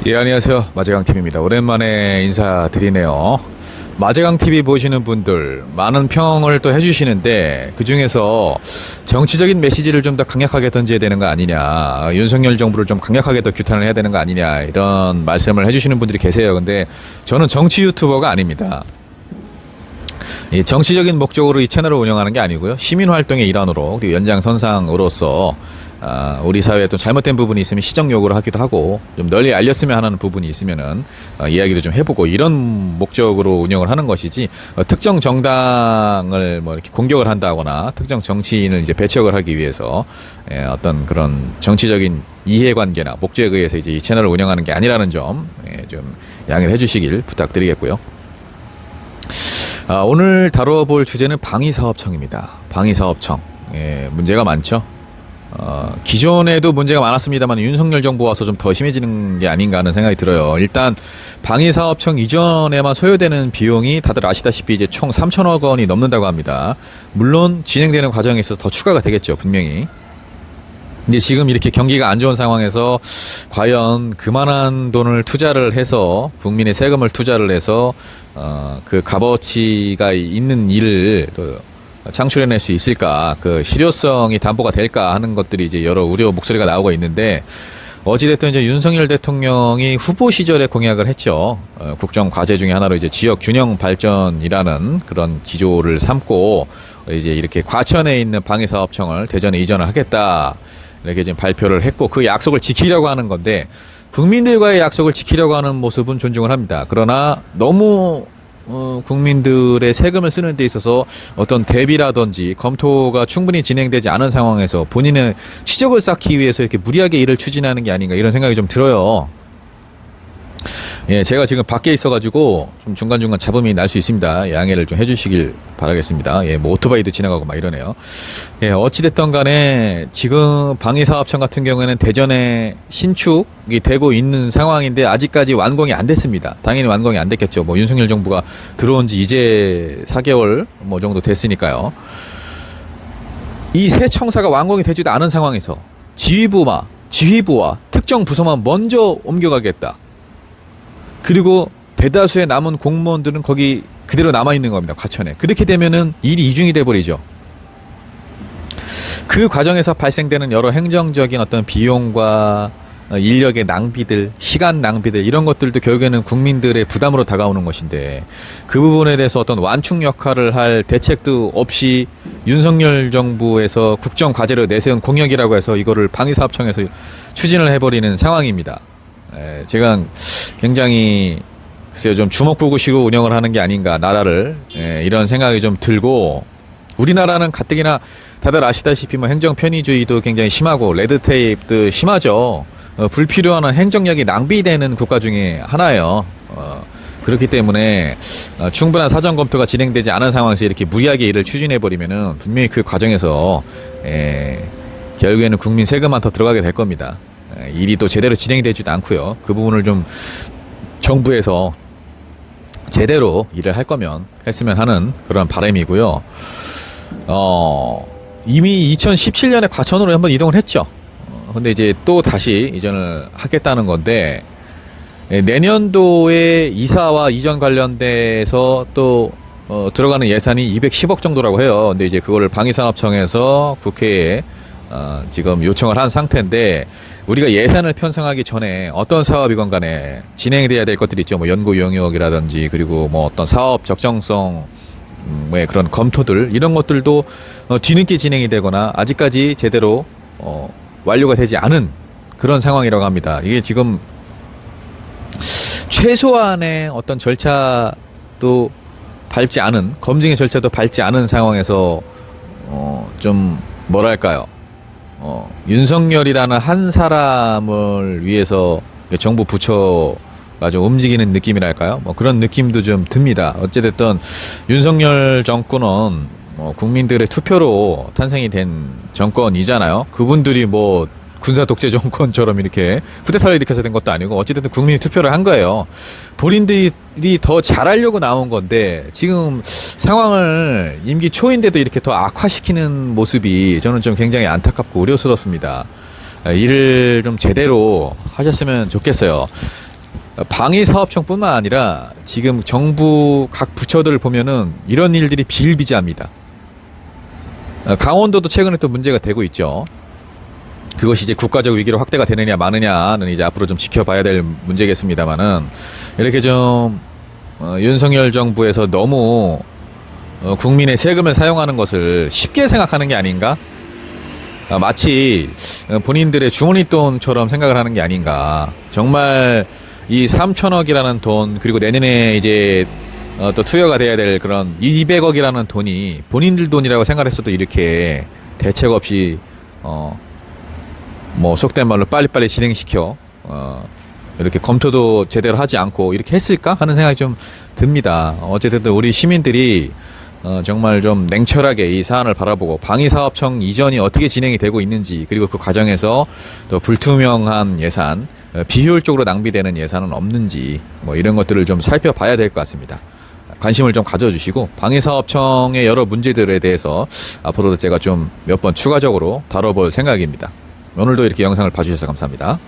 예, 안녕하세요. 마재강TV입니다. 오랜만에 인사드리네요. 마재강TV 보시는 분들 많은 평을 또 해주시는데, 그 중에서 정치적인 메시지를 좀 더 강력하게 던져야 되는 거 아니냐, 윤석열 정부를 좀 강력하게 더 규탄을 해야 되는 거 아니냐, 이런 말씀을 해주시는 분들이 계세요. 근데 저는 정치 유튜버가 아닙니다. 이 정치적인 목적으로 이 채널을 운영하는 게 아니고요, 시민활동의 일환으로, 그리고 연장선상으로서 우리 사회에 또 잘못된 부분이 있으면 시정 요구를 하기도 하고, 좀 널리 알렸으면 하는 부분이 있으면은 이야기를 좀 해보고, 이런 목적으로 운영을 하는 것이지, 특정 정당을 뭐 이렇게 공격을 한다거나 특정 정치인을 이제 배척을 하기 위해서 어떤 그런 정치적인 이해관계나 목적에 의해서 이제 이 채널을 운영하는 게 아니라는 점 좀 양해를 해주시길 부탁드리겠고요. 오늘 다뤄볼 주제는 방위사업청입니다. 방위사업청. 문제가 많죠. 기존에도 문제가 많았습니다만 윤석열 정부 와서 좀 더 심해지는 게 아닌가 하는 생각이 들어요. 일단 방위사업청 이전에만 소요되는 비용이 다들 아시다시피 이제 총 3천억 원이 넘는다고 합니다. 물론 진행되는 과정에 있어서 더 추가가 되겠죠, 분명히. 근데 지금 이렇게 경기가 안 좋은 상황에서 과연 그만한 돈을 투자를 해서, 국민의 세금을 투자를 해서 그 값어치가 있는 일을 창출해낼 수 있을까, 그 실효성이 담보가 될까 하는 것들이 이제 여러 우려 목소리가 나오고 있는데, 어찌됐든 이제 윤석열 대통령이 후보 시절에 공약을 했죠. 국정 과제 중에 하나로 이제 지역 균형 발전이라는 그런 기조를 삼고, 이제 이렇게 과천에 있는 방위사업청을 대전에 이전을 하겠다, 이렇게 지금 발표를 했고, 그 약속을 지키려고 하는 건데, 국민들과의 약속을 지키려고 하는 모습은 존중을 합니다. 그러나 너무 국민들의 세금을 쓰는 데 있어서 어떤 대비라든지 검토가 충분히 진행되지 않은 상황에서 본인의 치적을 쌓기 위해서 이렇게 무리하게 일을 추진하는 게 아닌가, 이런 생각이 좀 들어요. 예, 제가 지금 밖에 있어가지고 좀 중간중간 잡음이 날 수 있습니다. 양해를 좀 해주시길 바라겠습니다. 예, 뭐 오토바이도 지나가고 막 이러네요. 예, 어찌됐든 간에 지금 방위사업청 같은 경우에는 대전에 신축이 되고 있는 상황인데 아직까지 완공이 안 됐습니다. 당연히 완공이 안 됐겠죠. 뭐 윤석열 정부가 들어온 지 이제 4개월 뭐 정도 됐으니까요. 이 새 청사가 완공이 되지도 않은 상황에서 지휘부와 특정 부서만 먼저 옮겨가겠다. 그리고 대다수의 남은 공무원들은 거기 그대로 남아있는 겁니다, 과천에. 그렇게 되면은 일이 이중이 돼버리죠. 그 과정에서 발생되는 여러 행정적인 어떤 비용과 인력의 낭비들, 시간 낭비들, 이런 것들도 결국에는 국민들의 부담으로 다가오는 것인데, 그 부분에 대해서 어떤 완충 역할을 할 대책도 없이 윤석열 정부에서 국정 과제로 내세운 공약이라고 해서 이거를 방위사업청에서 추진을 해버리는 상황입니다. 제가 굉장히 글쎄요, 좀 주먹구구식으로 운영을 하는 게 아닌가, 나라를, 이런 생각이 좀 들고, 우리나라는 가뜩이나 다들 아시다시피 뭐 행정 편의주의도 굉장히 심하고 레드테이프도 심하죠. 불필요한 행정력이 낭비되는 국가 중에 하나예요. 그렇기 때문에 충분한 사전 검토가 진행되지 않은 상황에서 이렇게 무리하게 일을 추진해 버리면은 분명히 그 과정에서 결국에는 국민 세금만 더 들어가게 될 겁니다. 일이 또 제대로 진행되지도 않고요. 그 부분을 좀 정부에서 제대로 일을 할 거면 했으면 하는 그런 바람이고요. 이미 2017년에 과천으로 한번 이동을 했죠. 근데 이제 또 다시 이전을 하겠다는 건데, 내년도에 이사와 이전 관련돼서 또 들어가는 예산이 210억 정도라고 해요. 근데 이제 그거를 방위산업청에서 국회에 지금 요청을 한 상태인데, 우리가 예산을 편성하기 전에 어떤 사업이건 간에 진행돼야 될 것들이 있죠. 뭐 연구 용역이라든지, 그리고 뭐 어떤 사업 적정성, 그런 검토들, 이런 것들도 뒤늦게 진행이 되거나 아직까지 제대로 완료가 되지 않은 그런 상황이라고 합니다. 이게 지금 최소한의 어떤 절차도 밟지 않은, 검증의 절차도 밟지 않은 상황에서 좀 뭐랄까요, 윤석열이라는 한 사람을 위해서 정부 부처가 좀 움직이는 느낌이랄까요? 뭐 그런 느낌도 좀 듭니다. 어찌됐든 윤석열 정권은 국민들의 투표로 탄생이 된 정권이잖아요. 그분들이 뭐 군사 독재 정권처럼 이렇게 쿠데타를 일으켜서 된 것도 아니고, 어찌됐든 국민이 투표를 한 거예요. 본인들이 더 잘하려고 나온 건데, 지금 상황을 임기 초인데도 이렇게 더 악화시키는 모습이 저는 좀 굉장히 안타깝고 우려스럽습니다. 일을 좀 제대로 하셨으면 좋겠어요. 방위사업청뿐만 아니라 지금 정부 각 부처들 보면은 이런 일들이 비일비재합니다. 강원도도 최근에 또 문제가 되고 있죠. 그것이 이제 국가적 위기로 확대가 되느냐 마느냐는 이제 앞으로 좀 지켜봐야 될 문제겠습니다만은, 이렇게 좀 윤석열 정부에서 너무 국민의 세금을 사용하는 것을 쉽게 생각하는 게 아닌가? 마치 본인들의 주머니 돈처럼 생각을 하는 게 아닌가. 정말 이 3천억이라는 돈, 그리고 내년에 이제 또 투여가 돼야 될 그런 200억이라는 돈이 본인들 돈이라고 생각했어도 이렇게 대책 없이 뭐 속된 말로 빨리빨리 진행시켜 이렇게 검토도 제대로 하지 않고 이렇게 했을까 하는 생각이 좀 듭니다. 어쨌든 우리 시민들이 정말 좀 냉철하게 이 사안을 바라보고 방위사업청 이전이 어떻게 진행이 되고 있는지, 그리고 그 과정에서 또 불투명한 예산, 비효율적으로 낭비되는 예산은 없는지, 뭐 이런 것들을 좀 살펴봐야 될 것 같습니다. 관심을 좀 가져주시고, 방위사업청의 여러 문제들에 대해서 앞으로도 제가 좀 몇 번 추가적으로 다뤄볼 생각입니다. 오늘도 이렇게 영상을 봐주셔서 감사합니다.